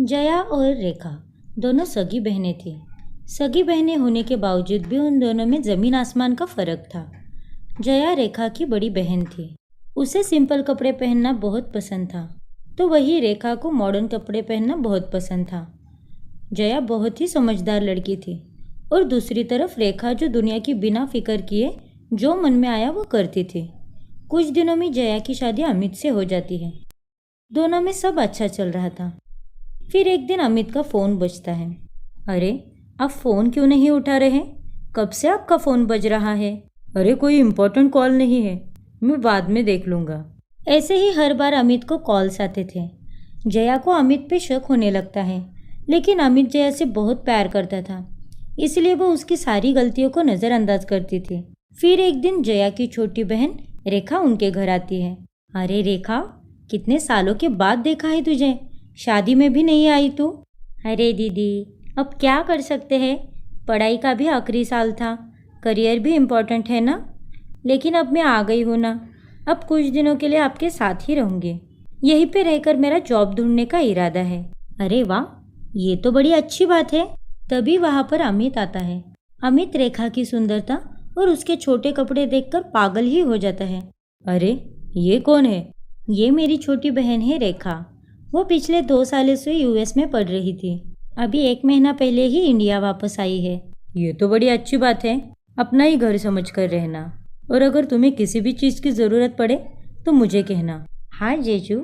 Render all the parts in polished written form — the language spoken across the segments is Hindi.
जया और रेखा दोनों सगी बहनें थीं। सगी बहनें होने के बावजूद भी उन दोनों में ज़मीन आसमान का फ़र्क था। जया रेखा की बड़ी बहन थी। उसे सिंपल कपड़े पहनना बहुत पसंद था, तो वही रेखा को मॉडर्न कपड़े पहनना बहुत पसंद था। जया बहुत ही समझदार लड़की थी और दूसरी तरफ रेखा जो दुनिया की बिना फिक्र किए जो मन में आया वो करती थी। कुछ दिनों में जया की शादी अमित से हो जाती है। दोनों में सब अच्छा चल रहा था। फिर एक दिन अमित का फ़ोन बजता है। अरे, आप फ़ोन क्यों नहीं उठा रहे? कब से आपका फ़ोन बज रहा है? अरे, कोई इम्पोर्टेंट कॉल नहीं है, मैं बाद में देख लूँगा। ऐसे ही हर बार अमित को कॉल्स आते थे। जया को अमित पे शक होने लगता है, लेकिन अमित जया से बहुत प्यार करता था, इसलिए वो उसकी सारी गलतियों को नज़रअंदाज करती थी। फिर एक दिन जया की छोटी बहन रेखा उनके घर आती है। अरे रेखा, कितने सालों के बाद देखा है तुझे, शादी में भी नहीं आई तू? अरे दीदी, अब क्या कर सकते हैं, पढ़ाई का भी आखिरी साल था, करियर भी इम्पोर्टेंट है ना। लेकिन अब मैं आ गई हूँ ना, अब कुछ दिनों के लिए आपके साथ ही रहूँगी। यहीं पे रहकर मेरा जॉब ढूंढने का इरादा है। अरे वाह, ये तो बड़ी अच्छी बात है। तभी वहाँ पर अमित आता है। अमित रेखा की सुंदरता और उसके छोटे कपड़े देखकर पागल ही हो जाता है। अरे, ये कौन है? ये मेरी छोटी बहन है रेखा। वो पिछले 2 सालों से यूएस में पढ़ रही थी। अभी 1 महीना पहले ही इंडिया वापस आई है। ये तो बड़ी अच्छी बात है, अपना ही घर समझ कर रहना। और अगर तुम्हें किसी भी चीज़ की ज़रूरत पड़े तो मुझे कहना। हाँ जीजू।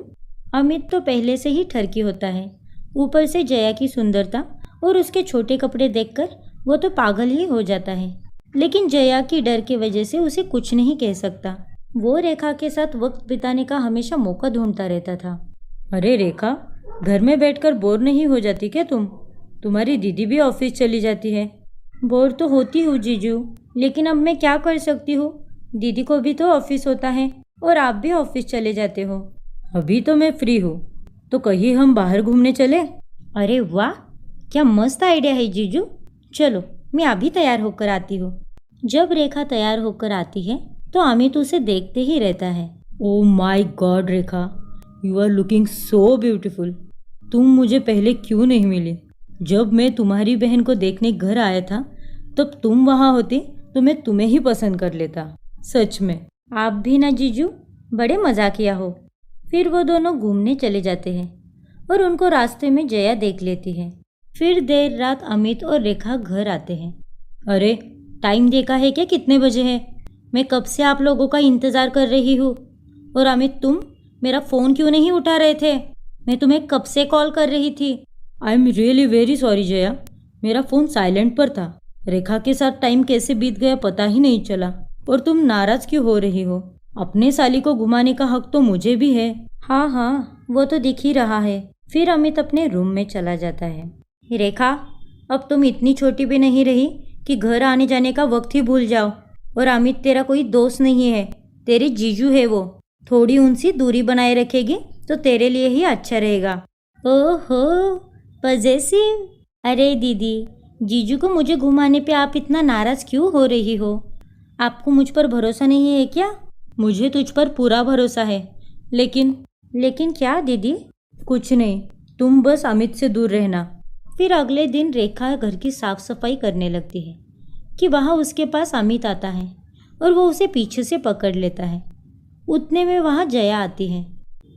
अमित तो पहले से ही ठरकी होता है। ऊपर से जया की सुंदरता और उसके छोटे कपड़े देखकर वो तो पागल ही हो जाता है। लेकिन जया की डर की वजह से उसे कुछ नहीं कह सकता। वो रेखा के साथ वक्त बिताने का हमेशा मौका ढूंढता रहता था। अरे रेखा, घर में बैठकर बोर नहीं हो जाती क्या तुम? तुम्हारी दीदी भी ऑफिस चली जाती है। बोर तो होती हूँ जीजू, लेकिन अब मैं क्या कर सकती हूँ, दीदी को भी तो ऑफिस होता है और आप भी ऑफिस चले जाते हो। अभी तो मैं फ्री हूँ, तो कहीं हम बाहर घूमने चले? अरे वाह, क्या मस्त आइडिया है जीजू। चलो, मैं अभी तैयार होकर आती हूँ। जब रेखा तैयार होकर आती है तो अमित उसे देखते ही रहता है। Oh my God Rekha, you are looking so beautiful. तुम मुझे पहले क्यों नहीं मिली? जब मैं तुम्हारी बहन को देखने घर आया था तब तुम वहाँ होती तो मैं तुम्हें ही पसंद कर लेता। सच में। आप भी ना जीजू, बड़े मजाकिया हो। फिर वो दोनों घूमने चले जाते हैं और उनको रास्ते में जया देख लेती है। फिर देर रात अमित और रेखा घर आते हैं। अरे, टाइम देखा है क्या कितने बजे है? मैं कब से आप लोगों का इंतज़ार कर रही हूँ। और अमित, तुम मेरा फ़ोन क्यों नहीं उठा रहे थे? मैं तुम्हें कब से कॉल कर रही थी। I am really very sorry Jaya, मेरा फ़ोन साइलेंट पर था। रेखा के साथ टाइम कैसे बीत गया पता ही नहीं चला। और तुम नाराज़ क्यों हो रही हो? अपने साली को घुमाने का हक तो मुझे भी है। हाँ हाँ, वो तो दिख ही रहा है। फिर अमित अपने रूम में चला जाता है। रेखा, अब तुम इतनी छोटी भी नहीं रही कि घर आने जाने का वक्त ही भूल जाओ। और अमित तेरा कोई दोस्त नहीं है, तेरे जीजू है वो। थोड़ी उनसे दूरी बनाए रखेगी तो तेरे लिए ही अच्छा रहेगा। ओहो, पजेसिव। अरे दीदी, जीजू को मुझे घुमाने पे आप इतना नाराज़ क्यों हो रही हो? आपको मुझ पर भरोसा नहीं है क्या? मुझे तुझ पर पूरा भरोसा है, लेकिन क्या दीदी? कुछ नहीं, तुम बस अमित से दूर रहना। फिर अगले दिन रेखा घर की साफ सफाई करने लगती है कि वहाँ उसके पास अमित आता है और वो उसे पीछे से पकड़ लेता है। उतने में वहाँ जया आती है।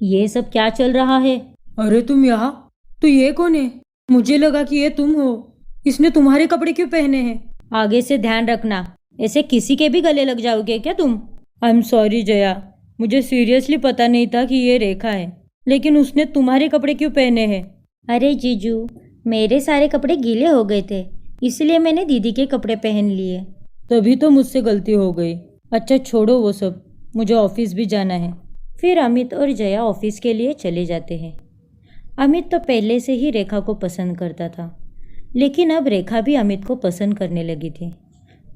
ये सब क्या चल रहा है? अरे तुम यहाँ? तो ये कौन है? मुझे लगा कि ये तुम हो। इसने तुम्हारे कपड़े क्यों पहने हैं? आगे से ध्यान रखना, ऐसे किसी के भी गले लग जाओगे क्या तुम? आई एम सॉरी जया, मुझे सीरियसली पता नहीं था कि ये रेखा है, लेकिन उसने तुम्हारे कपड़े क्यों पहने हैं? अरे जीजू, मेरे सारे कपड़े गीले हो गए थे, इसलिए मैंने दीदी के कपड़े पहन लिए। तभी तो मुझसे गलती हो गई। अच्छा छोड़ो वो सब, मुझे ऑफिस भी जाना है। फिर अमित और जया ऑफिस के लिए चले जाते हैं। अमित तो पहले से ही रेखा को पसंद करता था, लेकिन अब रेखा भी अमित को पसंद करने लगी थी।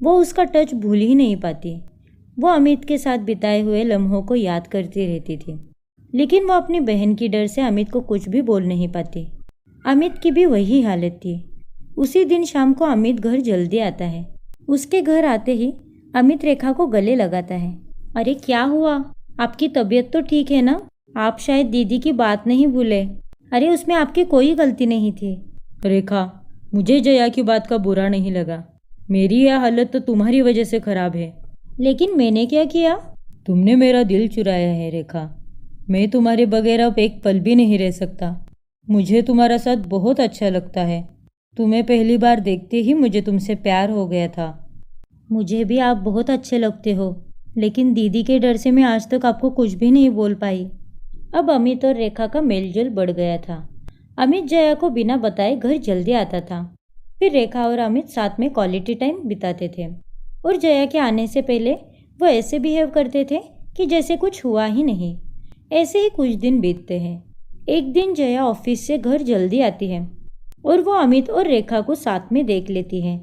वो उसका टच भूल ही नहीं पाती। वो अमित के साथ बिताए हुए लम्हों को याद करती रहती थी, लेकिन वो अपनी बहन की डर से अमित को कुछ भी बोल नहीं पाती। अमित की भी वही हालत थी। उसी दिन शाम को अमित घर जल्दी आता है। उसके घर आते ही अमित रेखा को गले लगाता है। अरे क्या हुआ? आपकी तबीयत तो ठीक है ना? आप शायद दीदी की बात नहीं भूले। अरे उसमें आपकी कोई गलती नहीं थी। रेखा, मुझे जया की बात का बुरा नहीं लगा। मेरी यह हालत तो तुम्हारी वजह से खराब है। लेकिन मैंने क्या किया? तुमने मेरा दिल चुराया है रेखा। मैं तुम्हारे बगैर अब एक पल भी नहीं रह सकता। मुझे तुम्हारा साथ बहुत अच्छा लगता है। तुम्हें पहली बार देखते ही मुझे तुमसे प्यार हो गया था। मुझे भी आप बहुत अच्छे लगते हो, लेकिन दीदी के डर से मैं आज तक आपको कुछ भी नहीं बोल पाई। अब अमित और रेखा का मेलजोल बढ़ गया था। अमित जया को बिना बताए घर जल्दी आता था। फिर रेखा और अमित साथ में क्वालिटी टाइम बिताते थे और जया के आने से पहले वो ऐसे बिहेव करते थे कि जैसे कुछ हुआ ही नहीं। ऐसे ही कुछ दिन बीतते हैं। एक दिन जया ऑफिस से घर जल्दी आती है और वो अमित और रेखा को साथ में देख लेती है।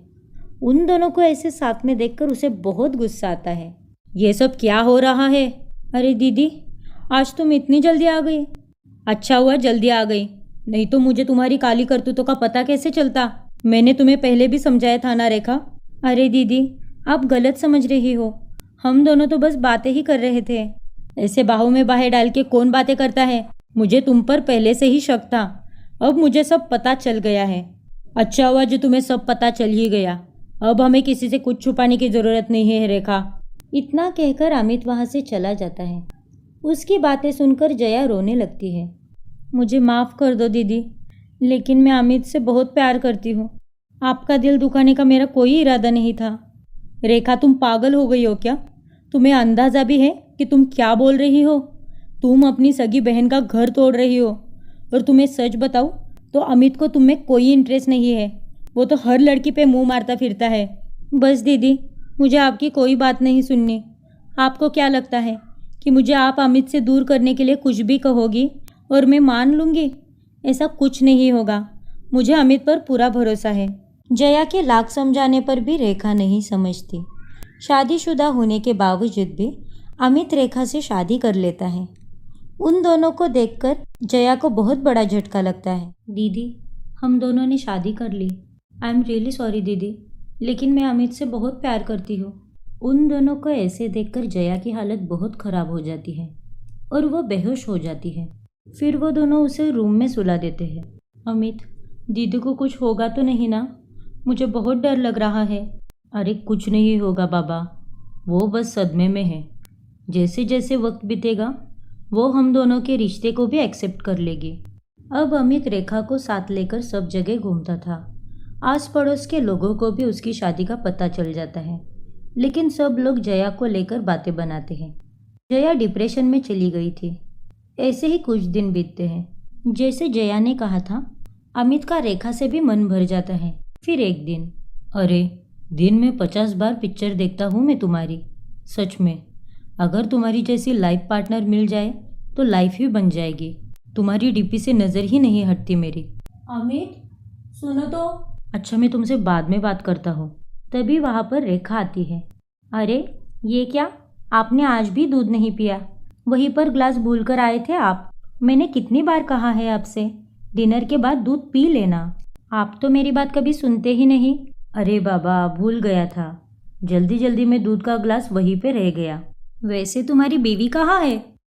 उन दोनों को ऐसे साथ में देखकर उसे बहुत गुस्सा आता है। ये सब क्या हो रहा है? अरे दीदी, आज तुम इतनी जल्दी आ गई। अच्छा हुआ जल्दी आ गई, नहीं तो मुझे तुम्हारी काली करतूतों का पता कैसे चलता। मैंने तुम्हें पहले भी समझाया था ना रेखा। अरे दीदी, आप गलत समझ रही हो। हम दोनों तो बस बातें ही कर रहे थे। ऐसे बाहों में बाहें डाल के कौन बातें करता है? मुझे तुम पर पहले से ही शक था। अब मुझे सब पता चल गया है। अच्छा हुआ जो तुम्हें सब पता चल ही गया। अब हमें किसी से कुछ छुपाने की ज़रूरत नहीं है रेखा। इतना कहकर अमित वहाँ से चला जाता है। उसकी बातें सुनकर जया रोने लगती है। मुझे माफ़ कर दो दीदी, लेकिन मैं अमित से बहुत प्यार करती हूँ। आपका दिल दुखाने का मेरा कोई इरादा नहीं था। रेखा, तुम पागल हो गई हो क्या? तुम्हें अंदाज़ा भी है कि तुम क्या बोल रही हो? तुम अपनी सगी बहन का घर तोड़ रही हो। और तुम्हें सच बताऊँ तो अमित को तुम में कोई इंटरेस्ट नहीं है। वो तो हर लड़की पे मुंह मारता फिरता है। बस दीदी, मुझे आपकी कोई बात नहीं सुननी। आपको क्या लगता है कि मुझे आप अमित से दूर करने के लिए कुछ भी कहोगी और मैं मान लूँगी? ऐसा कुछ नहीं होगा। मुझे अमित पर पूरा भरोसा है। जया के लाख समझाने पर भी रेखा नहीं समझती। शादीशुदा होने के बावजूद भी अमित रेखा से शादी कर लेता है। उन दोनों को देखकर जया को बहुत बड़ा झटका लगता है। दीदी, हम दोनों ने शादी कर ली। आई एम रियली सॉरी दीदी, लेकिन मैं अमित से बहुत प्यार करती हूँ। उन दोनों को ऐसे देखकर जया की हालत बहुत ख़राब हो जाती है और वो बेहोश हो जाती है। फिर वो दोनों उसे रूम में सुला देते हैं। अमित, दीदी को कुछ होगा तो नहीं ना? मुझे बहुत डर लग रहा है। अरे कुछ नहीं होगा बाबा, वो बस सदमे में है। जैसे जैसे वक्त बीतेगा वो हम दोनों के रिश्ते को भी एक्सेप्ट कर लेगी। अब अमित रेखा को साथ लेकर सब जगह घूमता था। आस पड़ोस के लोगों को भी उसकी शादी का पता चल जाता है, लेकिन सब लोग जया को लेकर बातें बनाते हैं। जया डिप्रेशन में चली गई थी। ऐसे ही कुछ दिन बीतते हैं। जैसे जया ने कहा था, अमित का रेखा से भी मन भर जाता है। फिर एक दिन, अरे दिन में 50 बार पिक्चर देखता हूँ मैं तुम्हारी। सच में, अगर तुम्हारी जैसी लाइफ पार्टनर मिल जाए तो लाइफ ही बन जाएगी। तुम्हारी डीपी से नज़र ही नहीं हटती मेरी। अमित, सुनो तो। अच्छा, मैं तुमसे बाद में बात करता हूँ। तभी वहाँ पर रेखा आती है। अरे ये क्या, आपने आज भी दूध नहीं पिया? वहीं पर ग्लास भूल कर आए थे आप। मैंने कितनी बार कहा है आपसे, डिनर के बाद दूध पी लेना। आप तो मेरी बात कभी सुनते ही नहीं। अरे बाबा, भूल गया था। जल्दी जल्दी में दूध का ग्लास वहीं पे रह गया। वैसे तुम्हारी बीवी कहाँ है?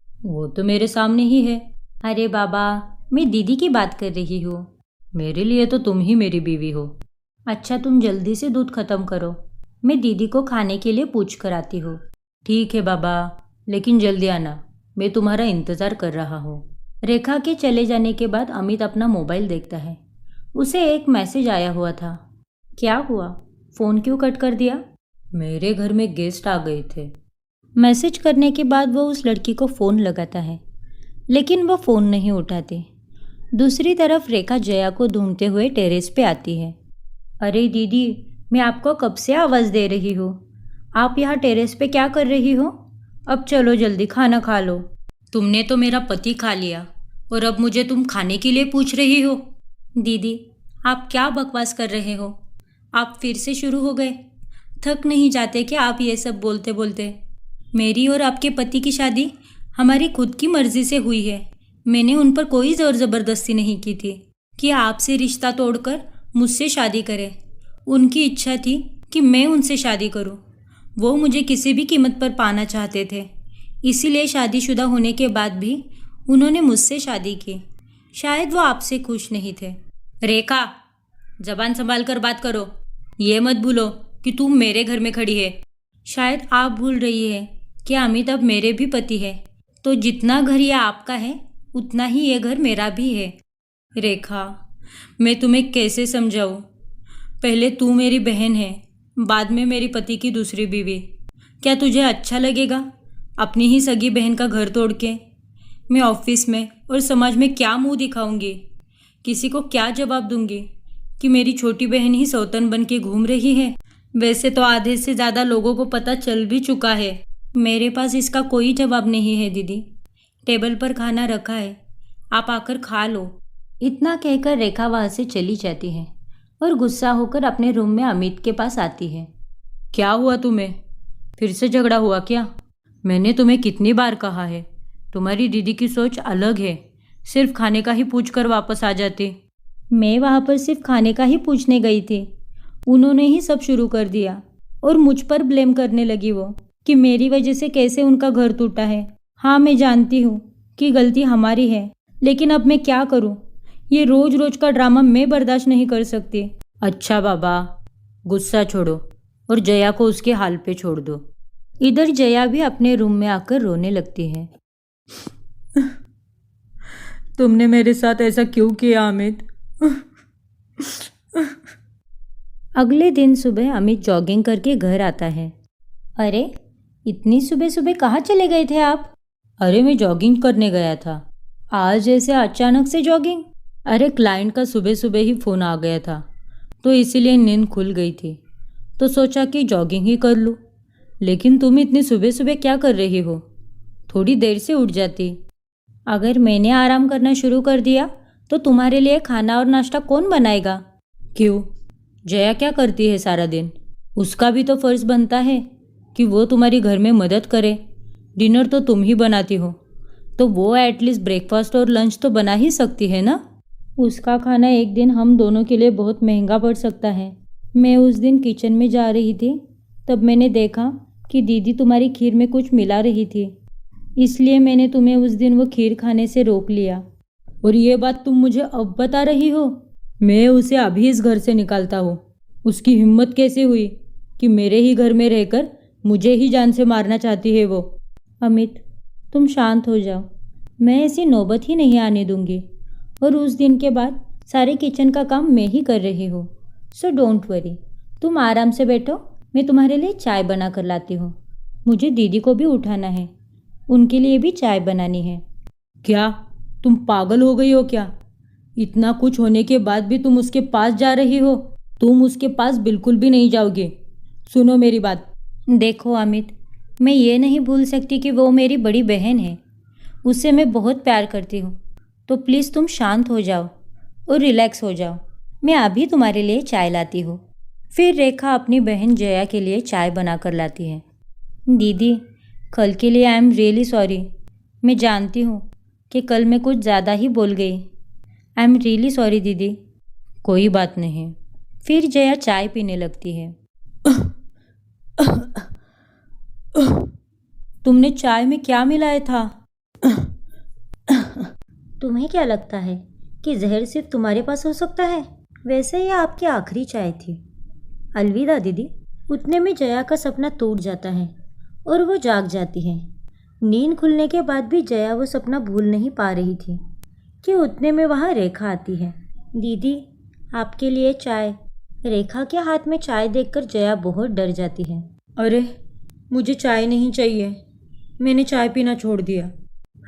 वो तो मेरे सामने ही है। अरे बाबा, मैं दीदी की बात कर रही हूँ। मेरे लिए तो तुम ही मेरी बीवी हो। अच्छा, तुम जल्दी से दूध खत्म करो, मैं दीदी को खाने के लिए पूछ कर आती हूँ। ठीक है बाबा, लेकिन जल्दी आना, मैं तुम्हारा इंतज़ार कर रहा हूँ। रेखा के चले जाने के बाद अमित अपना मोबाइल देखता है। उसे एक मैसेज आया हुआ था। क्या हुआ, फ़ोन क्यों कट कर दिया? मेरे घर में गेस्ट आ गए थे। मैसेज करने के बाद वो उस लड़की को फ़ोन लगाता है, लेकिन वो फ़ोन नहीं उठाती। दूसरी तरफ रेखा जया को ढूंढते हुए टेरेस पे आती है। अरे दीदी, मैं आपको कब से आवाज़ दे रही हूँ। आप यहाँ टेरेस पे क्या कर रही हो? अब चलो जल्दी खाना खा लो। तुमने तो मेरा पति खा लिया और अब मुझे तुम खाने के लिए पूछ रही हो? दीदी, आप क्या बकवास कर रहे हो? आप फिर से शुरू हो गए। थक नहीं जाते क्या आप ये सब बोलते बोलते? मेरी और आपके पति की शादी हमारी खुद की मर्जी से हुई है। मैंने उन पर कोई ज़ोर ज़बरदस्ती नहीं की थी कि आपसे रिश्ता तोड़कर मुझसे शादी करें। उनकी इच्छा थी कि मैं उनसे शादी करूं। वो मुझे किसी भी कीमत पर पाना चाहते थे, इसीलिए शादीशुदा होने के बाद भी उन्होंने मुझसे शादी की। शायद वो आपसे खुश नहीं थे। रेखा, जबान संभाल कर बात करो। ये मत भूलो कि तुम मेरे घर में खड़ी है। शायद आप भूल रही है कि अमित अब मेरे भी पति है। तो जितना घर ये आपका है उतना ही ये घर मेरा भी है। रेखा, मैं तुम्हें कैसे समझाऊं? पहले तू मेरी बहन है, बाद में मेरी पति की दूसरी बीवी। क्या तुझे अच्छा लगेगा अपनी ही सगी बहन का घर तोड़ के? मैं ऑफिस में और समाज में क्या मुंह दिखाऊंगी? किसी को क्या जवाब दूंगी कि मेरी छोटी बहन ही सौतन बन के घूम रही है? वैसे तो आधे से ज़्यादा लोगों को पता चल भी चुका है। मेरे पास इसका कोई जवाब नहीं है दीदी। टेबल पर खाना रखा है, आप आकर खा लो। इतना कहकर रेखा वहाँ से चली जाती है और गुस्सा होकर अपने रूम में अमित के पास आती है। क्या हुआ तुम्हें? फिर से झगड़ा हुआ क्या? मैंने तुम्हें कितनी बार कहा है, तुम्हारी दीदी की सोच अलग है। सिर्फ खाने का ही पूछ कर वापस आ जाती। मैं वहाँ पर सिर्फ खाने का ही पूछने गई थी। उन्होंने ही सब शुरू कर दिया और मुझ पर ब्लेम करने लगी वो कि मेरी वजह से कैसे उनका घर टूटा है। हाँ, मैं जानती हूँ कि गलती हमारी है, लेकिन अब मैं क्या करूँ? ये रोज रोज का ड्रामा मैं बर्दाश्त नहीं कर सकती। अच्छा बाबा, गुस्सा छोड़ो और जया को उसके हाल पे छोड़ दो। इधर जया भी अपने रूम में आकर रोने लगती है। तुमने मेरे साथ ऐसा क्यों किया अमित? अगले दिन सुबह अमित जॉगिंग करके घर आता है। अरे, इतनी सुबह सुबह कहाँ चले गए थे आप? अरे, मैं जॉगिंग करने गया था। आज ऐसे अचानक से जॉगिंग? अरे, क्लाइंट का सुबह सुबह ही फ़ोन आ गया था, तो इसीलिए नींद खुल गई थी, तो सोचा कि जॉगिंग ही कर लूँ। लेकिन तुम इतनी सुबह सुबह क्या कर रही हो? थोड़ी देर से उठ जाती। अगर मैंने आराम करना शुरू कर दिया तो तुम्हारे लिए खाना और नाश्ता कौन बनाएगा? क्यों, जया क्या करती है सारा दिन? उसका भी तो फर्ज बनता है कि वो तुम्हारी घर में मदद करे। डिनर तो तुम ही बनाती हो, तो वो एटलीस्ट ब्रेकफास्ट और लंच तो बना ही सकती है ना? उसका खाना एक दिन हम दोनों के लिए बहुत महंगा पड़ सकता है। मैं उस दिन किचन में जा रही थी, तब मैंने देखा कि दीदी तुम्हारी खीर में कुछ मिला रही थी, इसलिए मैंने तुम्हें उस दिन वो खीर खाने से रोक लिया। और ये बात तुम मुझे अब बता रही हो? मैं उसे अभी इस घर से निकालता हूँ। उसकी हिम्मत कैसे हुई कि मेरे ही घर में रहकर मुझे ही जान से मारना चाहती है वो? अमित, तुम शांत हो जाओ। मैं ऐसी नौबत ही नहीं आने दूंगी। और उस दिन के बाद सारे किचन का काम मैं ही कर रही हूँ। सो डोंट वरी, तुम आराम से बैठो, मैं तुम्हारे लिए चाय बना कर लाती हूँ। मुझे दीदी को भी उठाना है, उनके लिए भी चाय बनानी है। क्या तुम पागल हो गई हो क्या? इतना कुछ होने के बाद भी तुम उसके पास जा रही हो? तुम उसके पास बिल्कुल भी नहीं जाओगे। सुनो मेरी बात। देखो अमित, मैं ये नहीं भूल सकती कि वो मेरी बड़ी बहन है। उससे मैं बहुत प्यार करती हूँ। तो प्लीज़ तुम शांत हो जाओ और रिलैक्स हो जाओ। मैं अभी तुम्हारे लिए चाय लाती हूँ। फिर रेखा अपनी बहन जया के लिए चाय बना कर लाती है। दीदी, कल के लिए आई एम रियली सॉरी। मैं जानती हूँ कि कल मैं कुछ ज़्यादा ही बोल गई। आई एम रियली सॉरी दीदी। कोई बात नहीं। फिर जया चाय पीने लगती है। तुमने चाय में क्या मिलाया था? तुम्हें क्या लगता है कि जहर सिर्फ तुम्हारे पास हो सकता है? वैसे ये आपकी आखिरी चाय थी। अलविदा दीदी। उतने में जया का सपना टूट जाता है और वो जाग जाती है। नींद खुलने के बाद भी जया वो सपना भूल नहीं पा रही थी कि उतने में वहाँ रेखा आती है। दीदी, आपके लिए चाय। रेखा के हाथ में चाय देखकर जया बहुत डर जाती है। अरे, मुझे चाय नहीं चाहिए, मैंने चाय पीना छोड़ दिया।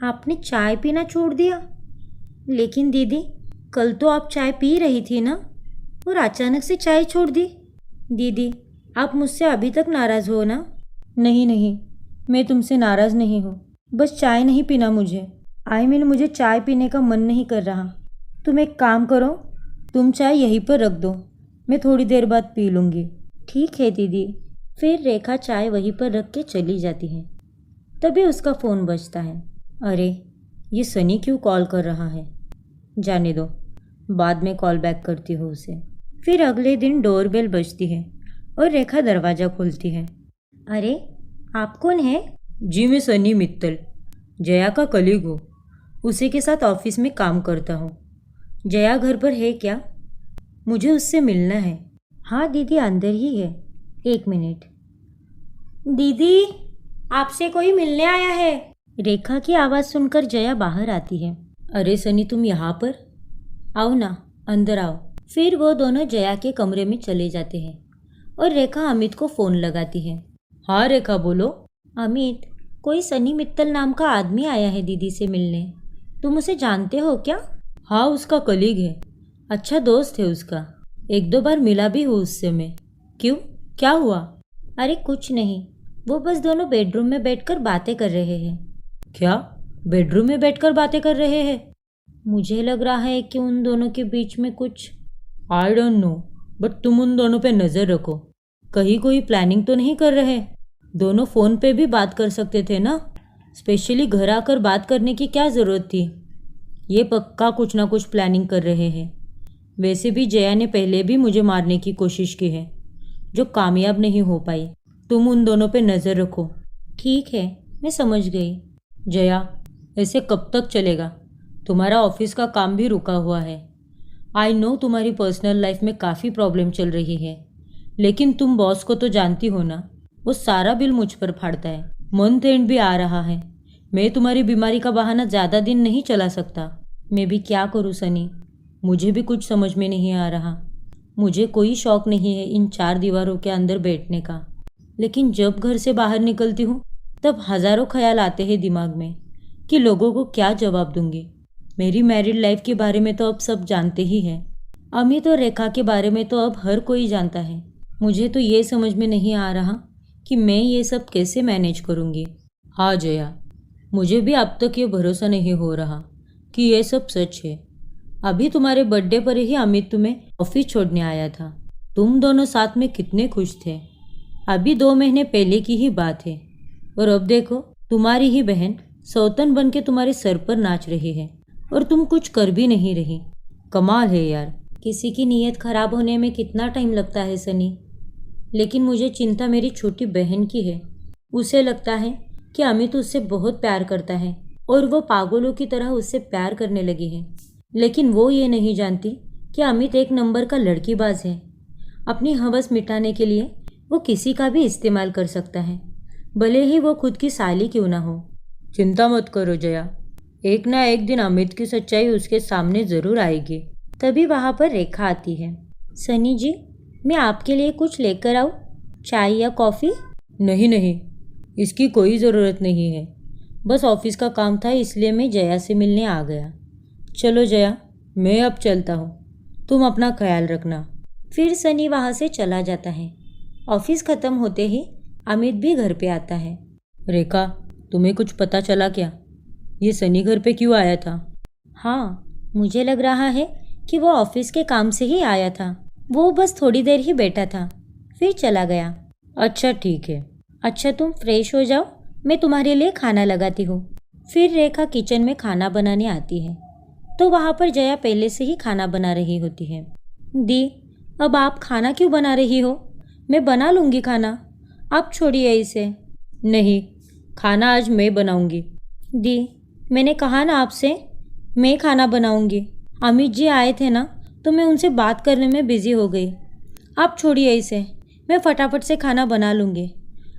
आपने चाय पीना छोड़ दिया? लेकिन दीदी, कल तो आप चाय पी रही थी ना, और अचानक से चाय छोड़ दी। दीदी, आप मुझसे अभी तक नाराज़ हो ना? नहीं नहीं, मैं तुमसे नाराज़ नहीं हूँ, बस चाय नहीं पीना मुझे। मुझे चाय पीने का मन नहीं कर रहा। तुम एक काम करो, तुम चाय यहीं पर रख दो, मैं थोड़ी देर बाद पी लूँगी। ठीक है दीदी। फिर रेखा चाय वहीं पर रख के चली जाती है। तभी उसका फ़ोन बजता है। अरे, ये सनी क्यों कॉल कर रहा है? जाने दो, बाद में कॉल बैक करती हूँ उसे। फिर अगले दिन डोरबेल बजती है और रेखा दरवाज़ा खोलती है। अरे, आप कौन है? जी, मैं सनी मित्तल, जया का कलीग हूँ। उसी के साथ ऑफिस में काम करता हूँ। जया घर पर है क्या? मुझे उससे मिलना है। हाँ दीदी, अंदर ही है। 1 मिनट। दीदी, आपसे कोई मिलने आया है। रेखा की आवाज़ सुनकर जया बाहर आती है। अरे सनी, तुम यहाँ पर? आओ ना, अंदर आओ। फिर वो दोनों जया के कमरे में चले जाते हैं और रेखा अमित को फ़ोन लगाती है। हाँ रेखा, बोलो। अमित, कोई सनी मित्तल नाम का आदमी आया है दीदी से मिलने। तुम उसे जानते हो क्या? हाँ, उसका कलीग है। अच्छा दोस्त है उसका। 1-2 बार मिला भी हूँ उससे मैं। क्यों, क्या हुआ? अरे कुछ नहीं, वो बस दोनों बेडरूम में बैठकर बातें कर रहे हैं। क्या, बेडरूम में बैठकर बातें कर रहे हैं? मुझे लग रहा है कि उन दोनों के बीच में कुछ। आई डोंट नो, बट तुम उन दोनों पे नज़र रखो। कहीं कोई प्लानिंग तो नहीं कर रहे? दोनों फ़ोन पे भी बात कर सकते थे ना। स्पेशली घर आकर बात करने की क्या ज़रूरत थी? ये पक्का कुछ ना कुछ प्लानिंग कर रहे हैं। वैसे भी जया ने पहले भी मुझे मारने की कोशिश की है, जो कामयाब नहीं हो पाई। तुम उन दोनों पे नज़र रखो। ठीक है, मैं समझ गई। जया, ऐसे कब तक चलेगा? तुम्हारा ऑफिस का काम भी रुका हुआ है। आई नो तुम्हारी पर्सनल लाइफ में काफ़ी प्रॉब्लम चल रही है, लेकिन तुम बॉस को तो जानती हो ना, वो सारा बिल मुझ पर फाड़ता है। मंथ एंड भी आ रहा है। मैं तुम्हारी बीमारी का बहाना ज़्यादा दिन नहीं चला सकता। मैं भी क्या करूँ सनी, मुझे भी कुछ समझ में नहीं आ रहा। मुझे कोई शौक नहीं है इन 4 दीवारों के अंदर बैठने का, लेकिन जब घर से बाहर निकलती हूँ तब हज़ारों ख्याल आते हैं दिमाग में कि लोगों को क्या जवाब दूंगी। मेरी मैरिड लाइफ के बारे में तो अब सब जानते ही हैं। अमित और रेखा के बारे में तो अब हर कोई जानता है। मुझे तो ये समझ में नहीं आ रहा कि मैं ये सब कैसे मैनेज करूँगी। हाँ जया, मुझे भी अब तक ये भरोसा नहीं हो रहा कि ये सब सच है। अभी तुम्हारे बर्थडे पर ही अमित तुम्हें ऑफिस छोड़ने आया था। तुम दोनों साथ में कितने खुश थे। अभी 2 महीने पहले की ही बात है, और अब देखो तुम्हारी ही बहन सौतन बन के तुम्हारे सर पर नाच रही है और तुम कुछ कर भी नहीं रही। कमाल है यार। किसी की नीयत खराब होने में कितना टाइम लगता है सनी, लेकिन मुझे चिंता मेरी छोटी बहन की है। उसे लगता है कि अमित उससे बहुत प्यार करता है और वो पागलों की तरह उससे प्यार करने लगी है, लेकिन वो ये नहीं जानती कि अमित एक नंबर का लड़कीबाज है। अपनी हवस मिटाने के लिए वो किसी का भी इस्तेमाल कर सकता है, भले ही वो खुद की साली क्यों ना हो। चिंता मत करो जया, एक ना एक दिन अमित की सच्चाई उसके सामने ज़रूर आएगी। तभी वहाँ पर रेखा आती है। सनी जी, मैं आपके लिए कुछ लेकर आऊँ? चाय या कॉफ़ी? नहीं नहीं, इसकी कोई ज़रूरत नहीं है। बस ऑफिस का काम था, इसलिए मैं जया से मिलने आ गया। चलो जया, मैं अब चलता हूँ। तुम अपना ख्याल रखना। फिर सनी वहाँ से चला जाता है। ऑफिस ख़त्म होते ही अमित भी घर पे आता है। रेखा, तुम्हें कुछ पता चला क्या? ये सनी घर पे क्यों आया था? हाँ, मुझे लग रहा है कि वो ऑफिस के काम से ही आया था। वो बस थोड़ी देर ही बैठा था, फिर चला गया। अच्छा ठीक है। अच्छा तुम फ्रेश हो जाओ, मैं तुम्हारे लिए खाना लगाती हूँ। फिर रेखा किचन में खाना बनाने आती है, तो वहाँ पर जया पहले से ही खाना बना रही होती है। दी, अब आप खाना क्यों बना रही हो? मैं बना लूँगी खाना, आप छोड़िए इसे। नहीं, खाना आज मैं बनाऊँगी। दी, मैंने कहा ना आपसे, मैं खाना बनाऊँगी। अमित जी आए थे ना, तो मैं उनसे बात करने में बिज़ी हो गई। आप छोड़िए इसे, मैं फटाफट से खाना बना लूँगी।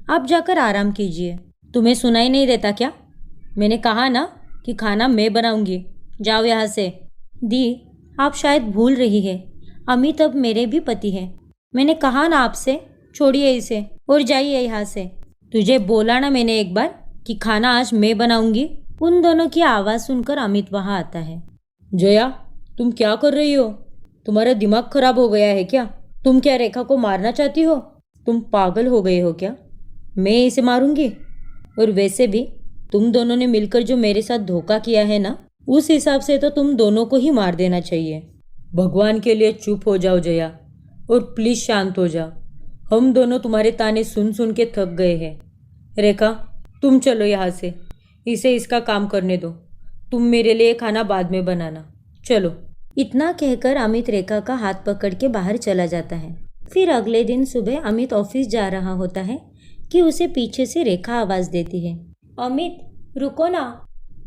आप जाकर आराम कीजिए। तुम्हें सुनाई नहीं देता क्या? मैंने कहा ना कि खाना मैं बनाऊँगी। जाओ यहाँ से। दी, आप शायद भूल रही है, अमित अब मेरे भी पति हैं। मैंने कहा ना आपसे, छोड़िए इसे और जाइए यहाँ से। तुझे बोला ना मैंने एक बार कि खाना आज मैं बनाऊँगी। उन दोनों की आवाज़ सुनकर अमित वहाँ आता है। जया, तुम क्या कर रही हो? तुम्हारा दिमाग खराब हो गया है क्या? तुम क्या रेखा को मारना चाहती हो? तुम पागल हो गए हो क्या? मैं इसे मारूंगी? और वैसे भी तुम दोनों ने मिलकर जो मेरे साथ धोखा किया है ना, उस हिसाब से तो तुम दोनों को ही मार देना चाहिए। भगवान के लिए चुप हो जाओ जया, और प्लीज़ शांत हो जाओ। हम दोनों तुम्हारे ताने सुन सुन के थक गए हैं। रेखा, तुम चलो यहाँ से, इसे इसका काम करने दो। तुम मेरे लिए खाना बाद में बनाना। चलो। इतना कहकर अमित रेखा का हाथ पकड़ के बाहर चला जाता है। फिर अगले दिन सुबह अमित ऑफिस जा रहा होता है कि उसे पीछे से रेखा आवाज़ देती है। अमित, रुको ना।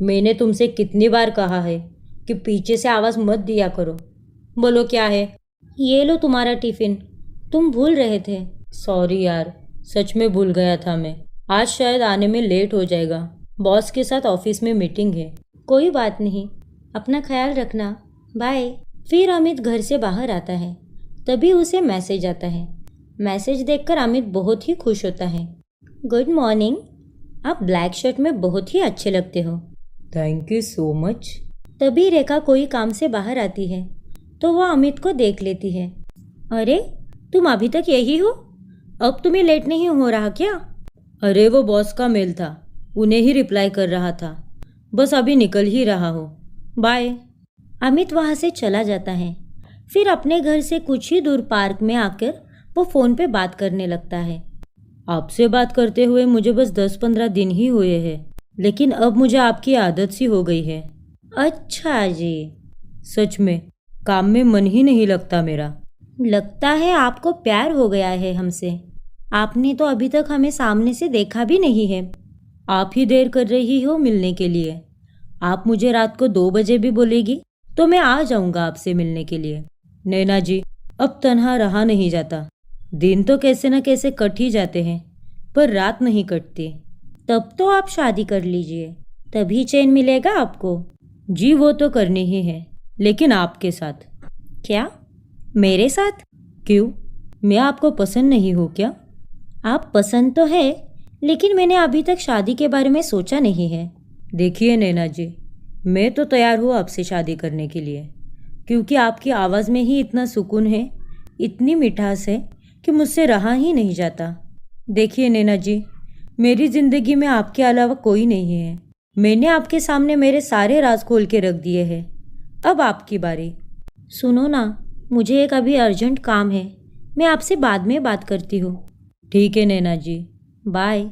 मैंने तुमसे कितनी बार कहा है कि पीछे से आवाज़ मत दिया करो। बोलो क्या है? ये लो तुम्हारा टिफ़िन। तुम भूल रहे थे। सॉरी यार, सच में भूल गया था मैं। आज शायद आने में लेट हो जाएगा। बॉस के साथ ऑफिस में मीटिंग है। कोई बात नहीं, अपना ख्याल रखना। बाय। फिर अमित घर से बाहर आता है। तभी उसे मैसेज आता है। मैसेज देखकर अमित बहुत ही खुश होता है। गुड मॉर्निंग, आप ब्लैक शर्ट में बहुत ही अच्छे लगते हो। Thank you so much. तभी रेखा कोई काम से बाहर आती है तो वह अमित को देख लेती है। अरे, तुम अभी तक यही हो? अब तुम्हें लेट नहीं हो रहा क्या? अरे वो बॉस का मेल था, उन्हें ही रिप्लाई कर रहा था। बस अभी निकल ही रहा हो। बाय। अमित वहाँ से चला जाता है। फिर अपने घर से कुछ ही दूर पार्क में आकर वो फ़ोन पे बात करने लगता है। आपसे बात करते हुए मुझे बस 10-15 दिन ही हुए हैं, लेकिन अब मुझे आपकी आदत सी हो गई है। अच्छा जी। सच में काम में मन ही नहीं लगता मेरा। लगता है आपको प्यार हो गया है हमसे। आपने तो अभी तक हमें सामने से देखा भी नहीं है। आप ही देर कर रही हो मिलने के लिए। आप मुझे रात को 2 बजे भी बोलेगी तो मैं आ जाऊंगा आपसे मिलने के लिए। नैना जी, अब तन्हा रहा नहीं जाता। दिन तो कैसे न कैसे कट ही जाते हैं, पर रात नहीं कटती। तब तो आप शादी कर लीजिए, तभी चैन मिलेगा आपको। जी वो तो करनी ही है, लेकिन आपके साथ। क्या? मेरे साथ? क्यों, मैं आपको पसंद नहीं हूँ क्या? आप पसंद तो है, लेकिन मैंने अभी तक शादी के बारे में सोचा नहीं है। देखिए नैना जी, मैं तो तैयार हूँ आपसे शादी करने के लिए, क्योंकि आपकी आवाज़ में ही इतना सुकून है, इतनी मिठास है कि मुझसे रहा ही नहीं जाता। देखिए नैना जी, मेरी ज़िंदगी में आपके अलावा कोई नहीं है। मैंने आपके सामने मेरे सारे राज खोल के रख दिए हैं। अब आपकी बारी। सुनो ना, मुझे एक अभी अर्जेंट काम है, मैं आपसे बाद में बात करती हूँ। ठीक है नैना जी, बाय।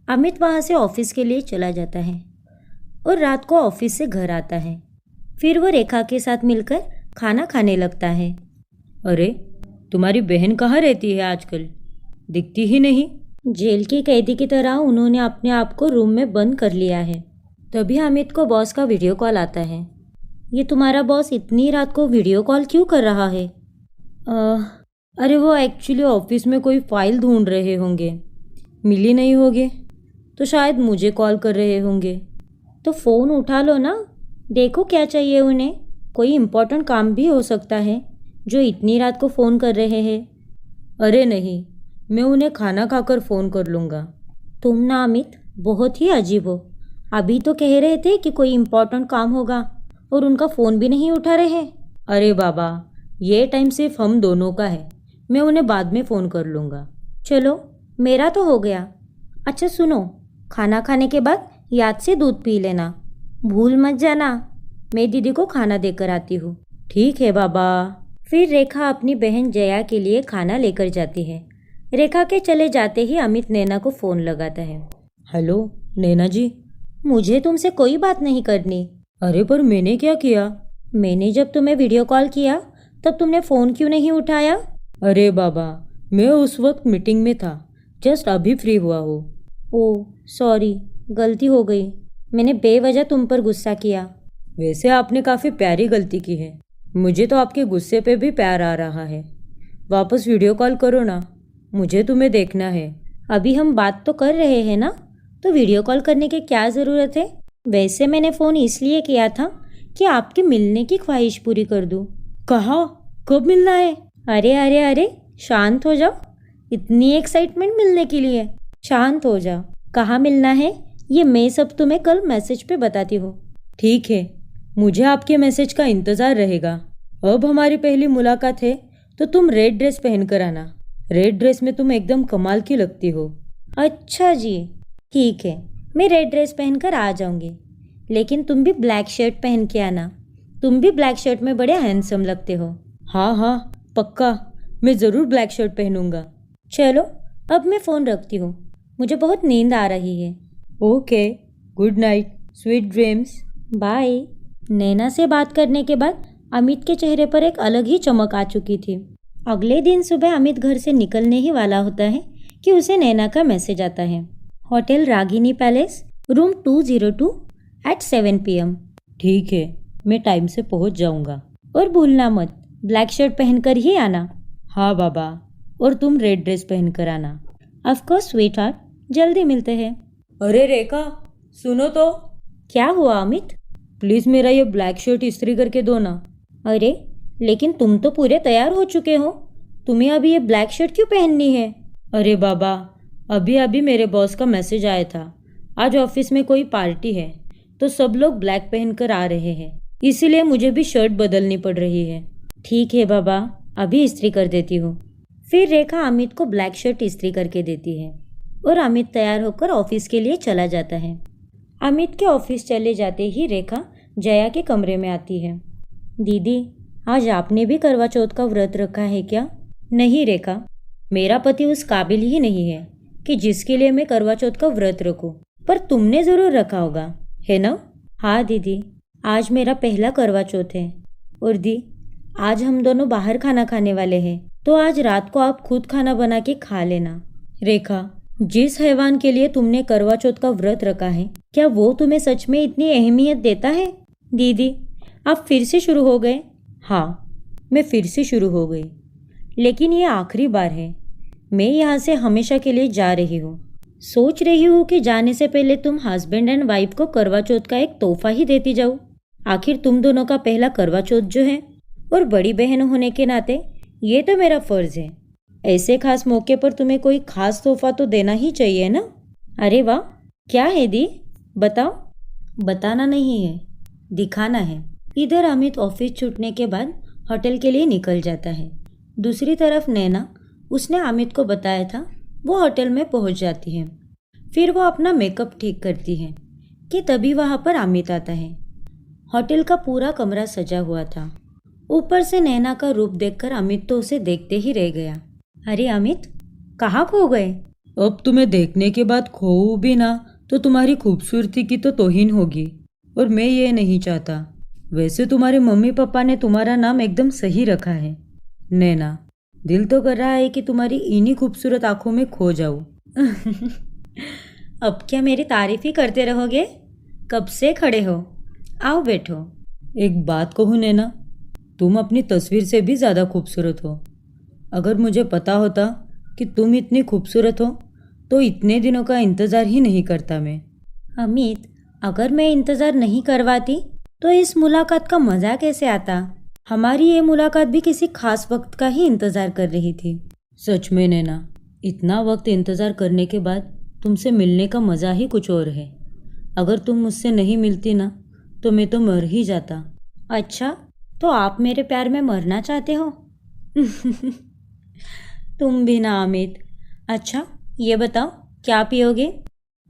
अमित वहाँ से ऑफिस के लिए चला जाता है और रात को ऑफिस से घर आता है। फिर वो रेखा के साथ मिलकर खाना खाने लगता है। अरे, तुम्हारी बहन कहाँ रहती है आजकल? दिखती ही नहीं। जेल की कैदी की तरह उन्होंने अपने आप को रूम में बंद कर लिया है। तभी अमित को बॉस का वीडियो कॉल आता है। ये तुम्हारा बॉस इतनी रात को वीडियो कॉल क्यों कर रहा है? अरे वो एक्चुअली ऑफिस में कोई फाइल ढूंढ रहे होंगे, मिली नहीं होगी तो शायद मुझे कॉल कर रहे होंगे। तो फ़ोन उठा लो ना, देखो क्या चाहिए उन्हें। कोई इम्पोर्टेंट काम भी हो सकता है जो इतनी रात को फ़ोन कर रहे हैं। अरे नहीं, मैं उन्हें खाना खाकर फ़ोन कर लूँगा। तुम ना अमित बहुत ही अजीब हो। अभी तो कह रहे थे कि कोई इम्पोर्टेंट काम होगा और उनका फ़ोन भी नहीं उठा रहे हैं। अरे बाबा, ये टाइम सिर्फ हम दोनों का है, मैं उन्हें बाद में फ़ोन कर लूँगा। चलो, मेरा तो हो गया। अच्छा सुनो, खाना खाने के बाद याद से दूध पी लेना, भूल मत जाना। मैं दीदी को खाना देकर आती हूँ। ठीक है बाबा। फिर रेखा अपनी बहन जया के लिए खाना लेकर जाती है। रेखा के चले जाते ही अमित नैना को फ़ोन लगाता है। हेलो नैना जी, मुझे तुमसे कोई बात नहीं करनी। अरे पर मैंने क्या किया? मैंने जब तुम्हें वीडियो कॉल किया तब तुमने फ़ोन क्यों नहीं उठाया? अरे बाबा, मैं उस वक्त मीटिंग में था, जस्ट अभी फ्री हुआ हूँ। ओह सॉरी, गलती हो गई, मैंने बेवजह तुम पर गुस्सा किया। वैसे आपने काफ़ी प्यारी गलती की है, मुझे तो आपके गुस्से पे भी प्यार आ रहा है। वापस वीडियो कॉल करो ना, मुझे तुम्हें देखना है। अभी हम बात तो कर रहे हैं ना, तो वीडियो कॉल करने की क्या ज़रूरत है? वैसे मैंने फ़ोन इसलिए किया था कि आपके मिलने की ख्वाहिश पूरी कर दूँ। कहाँ? कब मिलना है? अरे अरे अरे, शांत हो जाओ, इतनी एक्साइटमेंट मिलने के लिए? शांत हो जाओ। कहाँ मिलना है ये मैं सब तुम्हें कल मैसेज पे बताती हूँ। ठीक है, मुझे आपके मैसेज का इंतज़ार रहेगा। अब हमारी पहली मुलाकात है तो तुम रेड ड्रेस पहन कर आना। रेड ड्रेस में तुम एकदम कमाल की लगती हो। अच्छा जी, ठीक है, मैं रेड ड्रेस पहन कर आ जाऊँगी, लेकिन तुम भी ब्लैक शर्ट पहन के आना। तुम भी ब्लैक शर्ट में बड़े हैंडसम लगते हो। हाँ हाँ पक्का, मैं ज़रूर ब्लैक शर्ट पहनूंगा। चलो अब मैं फ़ोन रखती हूँ, मुझे बहुत नींद आ रही है। Okay, good night, sweet dreams. Bye. Naina से बात करने के बाद अमित के चेहरे पर एक अलग ही चमक आ चुकी थी। अगले दिन सुबह अमित घर से निकलने ही वाला होता है कि उसे नैना का मैसेज आता है। Hotel Ragini palace, room 202, at 7 PM। ठीक है, मैं टाइम से पहुंच जाऊंगा। और भूलना मत, ब्लैक शर्ट पहनकर ही आना। हाँ बाबा, और तुम रेड ड्रेस पहनकर आना। ऑफ कोर्स स्वीटहार्ट, जल्दी मिलते हैं। अरे रेखा, सुनो तो। क्या हुआ अमित? प्लीज मेरा ये ब्लैक शर्ट इस्त्री करके दो ना। अरे लेकिन तुम तो पूरे तैयार हो चुके हो, तुम्हें अभी ये ब्लैक शर्ट क्यों पहननी है? अरे बाबा, अभी अभी मेरे बॉस का मैसेज आया था, आज ऑफिस में कोई पार्टी है तो सब लोग ब्लैक पहनकर आ रहे हैं, इसीलिए मुझे भी शर्ट बदलनी पड़ रही है। ठीक है बाबा, अभी इस्त्री कर देती हूँ। फिर रेखा अमित को ब्लैक शर्ट इस्त्री करके देती है और अमित तैयार होकर ऑफिस के लिए चला जाता है। अमित के ऑफिस चले जाते ही रेखा जया के कमरे में आती है। दीदी, आज आपने भी करवा चौथ का व्रत रखा है क्या? नहीं रेखा, मेरा पति उस काबिल ही नहीं है कि जिसके लिए मैं करवा चौथ का व्रत रखूं, पर तुमने ज़रूर रखा होगा, है ना? हाँ दीदी, आज मेरा पहला करवा चौथ है। और दी, आज हम दोनों बाहर खाना खाने वाले हैं, तो आज रात को आप खुद खाना बना के खा लेना। रेखा, जिस हैवान के लिए तुमने करवा चौथ का व्रत रखा है, क्या वो तुम्हें सच में इतनी अहमियत देता है? दीदी, आप फिर से शुरू हो गए? हाँ, मैं फिर से शुरू हो गई। लेकिन ये आखिरी बार है, मैं यहाँ से हमेशा के लिए जा रही हूँ। सोच रही हूँ कि जाने से पहले तुम हस्बैंड एंड वाइफ को करवा चौथ का एक तोहफा ही देती जाओ। आखिर तुम दोनों का पहला करवा चौथ जो है, और बड़ी बहन होने के नाते ये तो मेरा फर्ज है। ऐसे खास मौके पर तुम्हें कोई खास तोहफा तो देना ही चाहिए ना? अरे वाह, क्या है दी, बताओ। बताना नहीं है, दिखाना है। इधर अमित ऑफिस छूटने के बाद होटल के लिए निकल जाता है। दूसरी तरफ नैना, उसने अमित को बताया था, वो होटल में पहुंच जाती है। फिर वो अपना मेकअप ठीक करती है कि तभी वहाँ पर अमित आता है। होटल का पूरा कमरा सजा हुआ था। ऊपर से नैना का रूप देखकर अमित तो उसे देखते ही रह गया। अरे अमित, कहाँ खो गए? अब तुम्हें देखने के बाद खोऊं भी ना तो तुम्हारी खूबसूरती की तो तौहीन होगी, और मैं ये नहीं चाहता। वैसे तुम्हारे मम्मी पापा ने तुम्हारा नाम एकदम सही रखा है नैना। दिल तो कर रहा है कि तुम्हारी इन्हीं खूबसूरत आंखों में खो जाऊं। अब क्या मेरी तारीफ ही करते रहोगे? कब से खड़े हो, आओ बैठो। एक बात कहूँ नैना, तुम अपनी तस्वीर से भी ज़्यादा खूबसूरत हो। अगर मुझे पता होता कि तुम इतनी खूबसूरत हो तो इतने दिनों का इंतज़ार ही नहीं करता मैं। अमित, अगर मैं इंतज़ार नहीं करवाती तो इस मुलाकात का मज़ा कैसे आता? हमारी ये मुलाकात भी किसी खास वक्त का ही इंतज़ार कर रही थी। सच में नैना, इतना वक्त इंतज़ार करने के बाद तुमसे मिलने का मज़ा ही कुछ और है। अगर तुम मुझसे नहीं मिलती ना तो मैं तो मर ही जाता। अच्छा, तो आप मेरे प्यार में मरना चाहते हो? तुम भी ना अमित। अच्छा, ये बताओ, क्या पियोगे?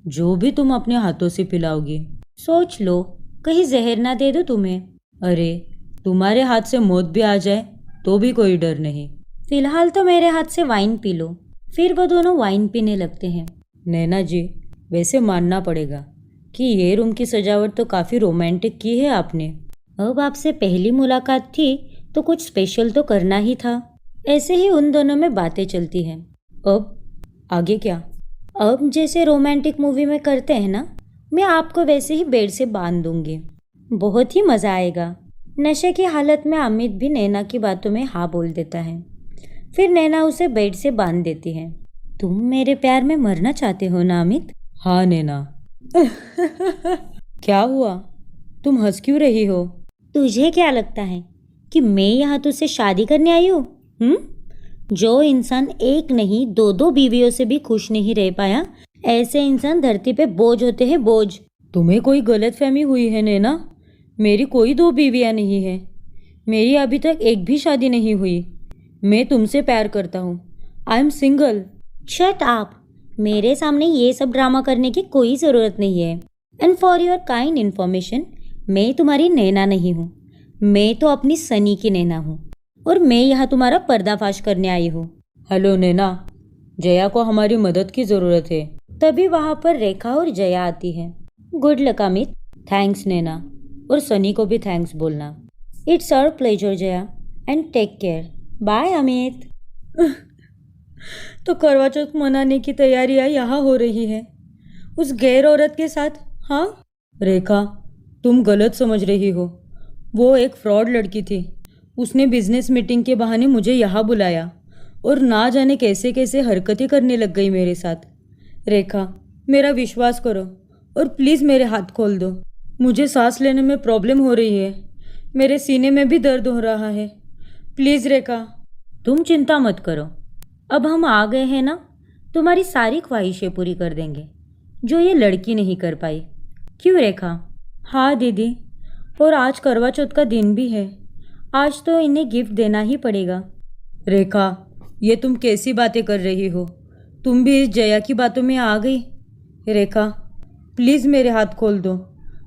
जो भी तुम अपने हाथों से पिलाओगी। सोच लो, कहीं जहर ना दे दो तुम्हें। अरे, तुम्हारे हाथ से मौत भी आ जाए तो भी कोई डर नहीं। फिलहाल तो मेरे हाथ से वाइन पी लो। फिर वो दोनों वाइन पीने लगते हैं। नैना जी, वैसे मानना पड़ेगा कि ये रूम की सजावट तो काफ़ी रोमांटिक की है आपने। अब आपसे पहली मुलाकात थी तो कुछ स्पेशल तो करना ही था। ऐसे ही उन दोनों में बातें चलती हैं। अब आगे क्या? अब जैसे रोमांटिक मूवी में करते हैं ना, मैं आपको वैसे ही बेड से बांध दूंगी। बहुत ही मज़ा आएगा। नशे की हालत में अमित भी नैना की बातों में हाँ बोल देता है। फिर नैना उसे बेड से बांध देती है। तुम मेरे प्यार में मरना चाहते हो ना अमित? हाँ नैना। क्या हुआ, तुम हंस क्यों रही हो? तुझे क्या लगता है कि मैं यहाँ तुझसे शादी करने आई हूँ? जो इंसान एक नहीं दो दो बीवियों से भी खुश नहीं रह पाया, ऐसे इंसान धरती पे बोझ होते हैं, बोझ। तुम्हें कोई गलतफहमी हुई है नैना। मेरी कोई 2 बीवियाँ नहीं है। मेरी अभी तक एक भी शादी नहीं हुई। मैं तुमसे प्यार करता हूँ। I am single. Shut up. मेरे सामने ये सब ड्रामा करने की कोई ज़रूरत नहीं है। And for your kind information, मैं तुम्हारी नैना नहीं हूँ। मैं तो अपनी सनी की नैना हूँ, और मैं यहाँ तुम्हारा पर्दाफाश करने आई हूँ। हेलो नैना, जया को हमारी मदद की ज़रूरत है। तभी वहाँ पर रेखा और जया आती है। Good luck Amit. Thanks Naina, और सनी को भी थैंक्स बोलना। It's our pleasure Jaya, and take care. Bye Amit. तो करवा चौथ मनाने की तैयारियां यहाँ हो रही है उस गैर औरत के साथ। हाँ रेखा, तुम गलत समझ रही हो। वो एक फ्रॉड लड़की थी। उसने बिजनेस मीटिंग के बहाने मुझे यहाँ बुलाया और ना जाने कैसे कैसे हरकतें करने लग गई मेरे साथ। रेखा, मेरा विश्वास करो और प्लीज़ मेरे हाथ खोल दो। मुझे सांस लेने में प्रॉब्लम हो रही है। मेरे सीने में भी दर्द हो रहा है। प्लीज़ रेखा। तुम चिंता मत करो, अब हम आ गए हैं ना, तुम्हारी सारी ख्वाहिशें पूरी कर देंगे जो ये लड़की नहीं कर पाई। क्यों रेखा? हाँ दीदी, और आज करवा चौथ का दिन भी है। आज तो इन्हें गिफ्ट देना ही पड़ेगा। रेखा, ये तुम कैसी बातें कर रही हो? तुम भी इस जया की बातों में आ गई। रेखा, प्लीज़ मेरे हाथ खोल दो।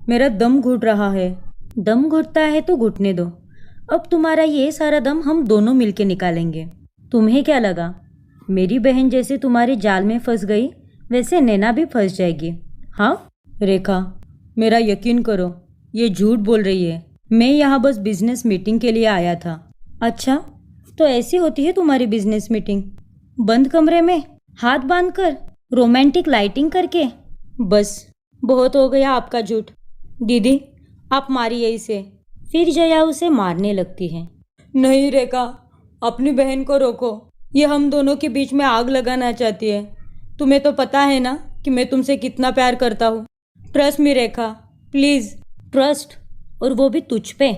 मेरा दम घुट रहा है। दम घुटता है तो घुटने दो। अब तुम्हारा ये सारा दम हम दोनों मिलके निकालेंगे। तुम्हें क्या लगा मेरी बहन जैसे तुम्हारे जाल में फंस गई वैसे नैना भी फंस जाएगी? हाँ रेखा, मेरा यकीन करो, ये झूठ बोल रही है। मैं यहाँ बस बिजनेस मीटिंग के लिए आया था। अच्छा, तो ऐसी होती है तुम्हारी बिजनेस मीटिंग? बंद कमरे में हाथ बांधकर, रोमांटिक लाइटिंग करके? बस बहुत हो गया आपका झूठ। दीदी, आप मारिए इसे। फिर जया उसे मारने लगती है। नहीं रेखा, अपनी बहन को रोको। ये हम दोनों के बीच में आग लगाना चाहती है। तुम्हें तो पता है ना कि मैं तुमसे कितना प्यार करता हूँ। Trust me Rekha, please. Trust? और वो भी तुझ पे?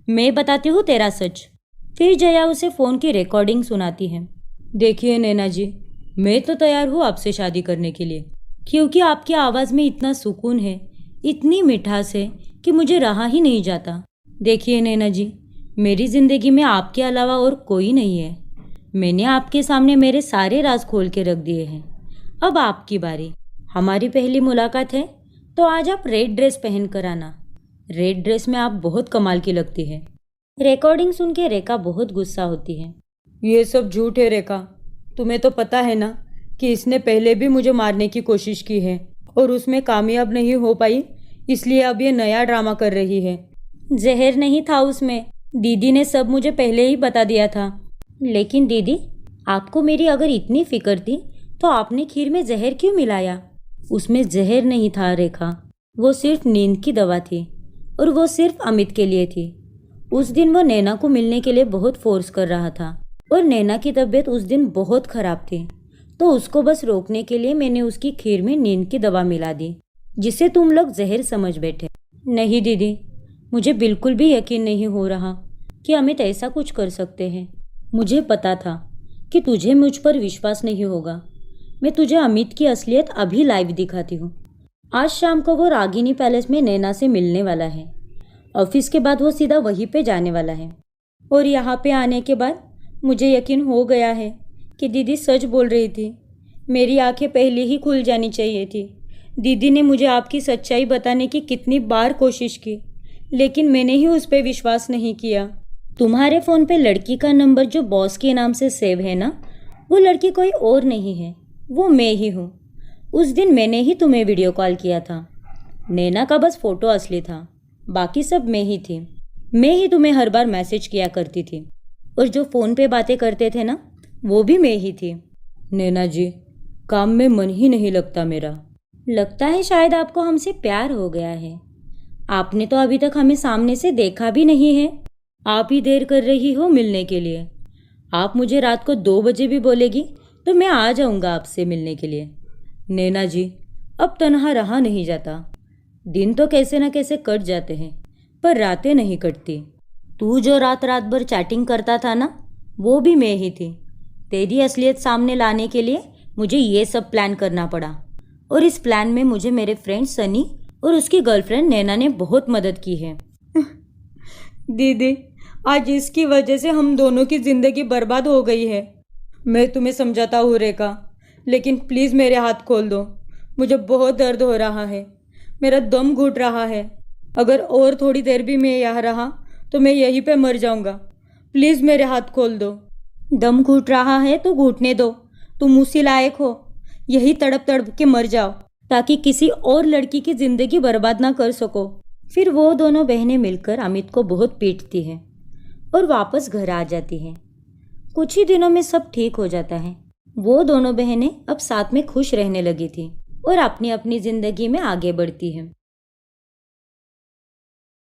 मैं बताती हूँ तेरा सच। फिर जया उसे फ़ोन की रिकॉर्डिंग सुनाती है। देखिए नैना जी, मैं तो तैयार हूँ आपसे शादी करने के लिए, क्योंकि आपकी आवाज़ में इतना सुकून है, इतनी मिठास है कि मुझे रहा ही नहीं जाता। देखिए नैना जी, मेरी ज़िंदगी में आपके अलावा और कोई नहीं है। मैंने आपके सामने मेरे सारे राज खोल के रख दिए हैं। अब आपकी बारी। हमारी पहली मुलाकात है तो आज आप रेड ड्रेस पहन कर आना। रेड ड्रेस में आप बहुत कमाल की लगती है। रिकॉर्डिंग सुन के रेखा बहुत गुस्सा होती है। ये सब झूठ है रेखा। तुम्हें तो पता है ना कि इसने पहले भी मुझे मारने की कोशिश की है और उसमें कामयाब नहीं हो पाई, इसलिए अब ये नया ड्रामा कर रही है। जहर नहीं था उसमें, दीदी ने सब मुझे पहले ही बता दिया था। लेकिन दीदी, आपको मेरी अगर इतनी फिक्र थी तो आपने खीर में जहर क्यों मिलाया? उसमें जहर नहीं था रेखा, वो सिर्फ नींद की दवा थी और वो सिर्फ अमित के लिए थी। उस दिन वो नैना को मिलने के लिए बहुत फोर्स कर रहा था और नैना की तबीयत उस दिन बहुत ख़राब थी, तो उसको बस रोकने के लिए मैंने उसकी खीर में नींद की दवा मिला दी, जिसे तुम लोग जहर समझ बैठे। नहीं दीदी, मुझे बिल्कुल भी यकीन नहीं हो रहा कि अमित ऐसा कुछ कर सकते हैं। मुझे पता था कि तुझे मुझ पर विश्वास नहीं होगा। मैं तुझे अमित की असलियत अभी लाइव दिखाती हूँ। आज शाम को वो रागिनी पैलेस में नैना से मिलने वाला है। ऑफिस के बाद वो सीधा वहीं पे जाने वाला है। और यहाँ पे आने के बाद मुझे यकीन हो गया है कि दीदी सच बोल रही थी। मेरी आंखें पहले ही खुल जानी चाहिए थी। दीदी ने मुझे आपकी सच्चाई बताने की कितनी बार कोशिश की, लेकिन मैंने ही उस पर विश्वास नहीं किया। तुम्हारे फ़ोन पे लड़की का नंबर जो बॉस के नाम से सेव है ना, वो लड़की कोई और नहीं है, वो मैं ही हूँ। उस दिन मैंने ही तुम्हें वीडियो कॉल किया था। नैना का बस फ़ोटो असली था, बाकी सब मैं ही थी। मैं ही तुम्हें हर बार मैसेज किया करती थी और जो फ़ोन पे बातें करते थे ना, वो भी मैं ही थी। नैना जी, काम में मन ही नहीं लगता मेरा। लगता है शायद आपको हमसे प्यार हो गया है। आपने तो अभी तक हमें सामने से देखा भी नहीं है। आप ही देर कर रही हो मिलने के लिए। आप मुझे रात को 2 बजे भी बोलेगी तो मैं आ जाऊंगा आपसे मिलने के लिए। नैना जी, अब तन्हा रहा नहीं जाता। दिन तो कैसे न कैसे कट जाते हैं, पर रातें नहीं कटती। तू जो रात रात भर चैटिंग करता था ना, वो भी मैं ही थी। तेरी असलियत सामने लाने के लिए मुझे ये सब प्लान करना पड़ा, और इस प्लान में मुझे मेरे फ्रेंड सनी और उसकी गर्लफ्रेंड नैना ने बहुत मदद की है। दीदी, आज इसकी वजह से हम दोनों की ज़िंदगी बर्बाद हो गई है। मैं तुम्हें समझाता हूँ रेखा, लेकिन प्लीज़ मेरे हाथ खोल दो। मुझे बहुत दर्द हो रहा है, मेरा दम घुट रहा है। अगर और थोड़ी देर भी मैं यहाँ रहा तो मैं यहीं पे मर जाऊँगा। प्लीज़ मेरे हाथ खोल दो। दम घुट रहा है तो घुटने दो। तुम उसी लायक हो, यही तड़प तड़प के मर जाओ ताकि किसी और लड़की की ज़िंदगी बर्बाद ना कर सको। फिर वो दोनों बहनें मिलकर अमित को बहुत पीटती हैं और वापस घर आ जाती हैं। कुछ ही दिनों में सब ठीक हो जाता है। वो दोनों बहनें अब साथ में खुश रहने लगी थी और अपनी अपनी ज़िंदगी में आगे बढ़ती हैं।